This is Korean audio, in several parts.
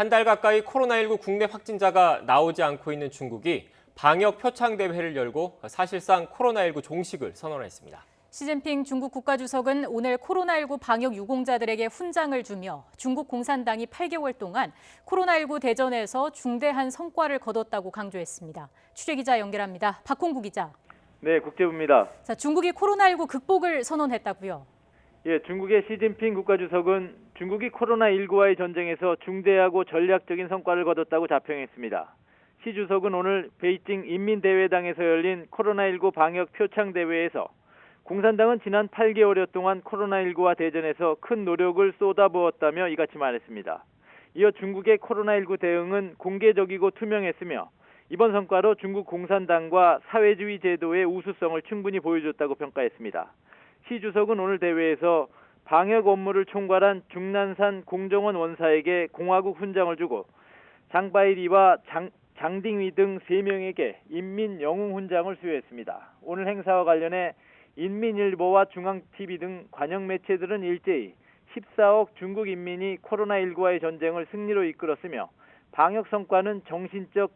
한 달 가까이 코로나19 국내 확진자가 나오지 않고 있는 중국이 방역 표창 대회를 열고 사실상 코로나19 종식을 선언했습니다. 시진핑 중국 국가주석은 오늘 코로나19 방역 유공자들에게 훈장을 주며 중국 공산당이 8개월 동안 코로나19 대전에서 중대한 성과를 거뒀다고 강조했습니다. 취재기자 연결합니다. 박홍구 기자. 네, 국제부입니다. 중국이 코로나19 극복을 선언했다고요? 예, 중국의 시진핑 국가주석은 중국이 코로나19와의 전쟁에서 중대하고 전략적인 성과를 거뒀다고 자평했습니다. 시 주석은 오늘 베이징 인민대회당에서 열린 코로나19 방역 표창 대회에서 공산당은 지난 8개월여 동안 코로나19와 대전에서 큰 노력을 쏟아부었다며 이같이 말했습니다. 이어 중국의 코로나19 대응은 공개적이고 투명했으며 이번 성과로 중국 공산당과 사회주의 제도의 우수성을 충분히 보여줬다고 평가했습니다. 시 주석은 오늘 대회에서 방역 업무를 총괄한 중난산 공정원 원사에게 공화국 훈장을 주고 장바이리와 장딩위 등 3명에게 인민영웅훈장을 수여했습니다. 오늘 행사와 관련해 인민일보와 중앙TV 등 관영 매체들은 일제히 14억 중국 인민이 코로나19와의 전쟁을 승리로 이끌었으며 방역 성과는 정신적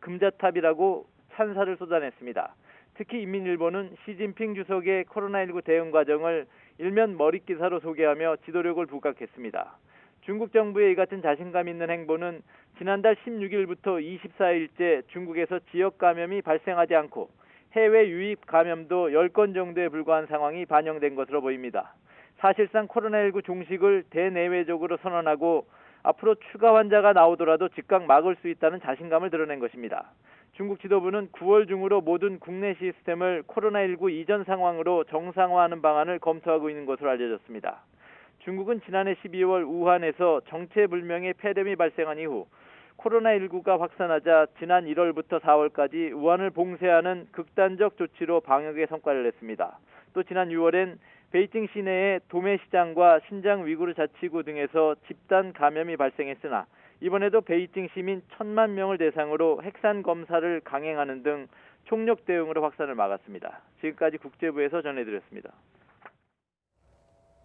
금자탑이라고 찬사를 쏟아냈습니다. 특히 인민일보는 시진핑 주석의 코로나19 대응 과정을 일면 머릿기사로 소개하며 지도력을 부각했습니다. 중국 정부의 이 같은 자신감 있는 행보는 지난달 16일부터 24일째 중국에서 지역 감염이 발생하지 않고 해외 유입 감염도 10건 정도에 불과한 상황이 반영된 것으로 보입니다. 사실상 코로나19 종식을 대내외적으로 선언하고 앞으로 추가 환자가 나오더라도 즉각 막을 수 있다는 자신감을 드러낸 것입니다. 중국 지도부는 9월 중으로 모든 국내 시스템을 코로나19 이전 상황으로 정상화하는 방안을 검토하고 있는 것으로 알려졌습니다. 중국은 지난해 12월 우한에서 정체불명의 폐렴이 발생한 이후 코로나19가 확산하자 지난 1월부터 4월까지 우한을 봉쇄하는 극단적 조치로 방역에 성과를 냈습니다. 또 지난 6월엔 베이징 시내의 도매시장과 신장 위구르 자치구 등에서 집단 감염이 발생했으나 이번에도 베이징 시민 1,000만 명을 대상으로 핵산 검사를 강행하는 등 총력 대응으로 확산을 막았습니다. 지금까지 국제부에서 전해드렸습니다.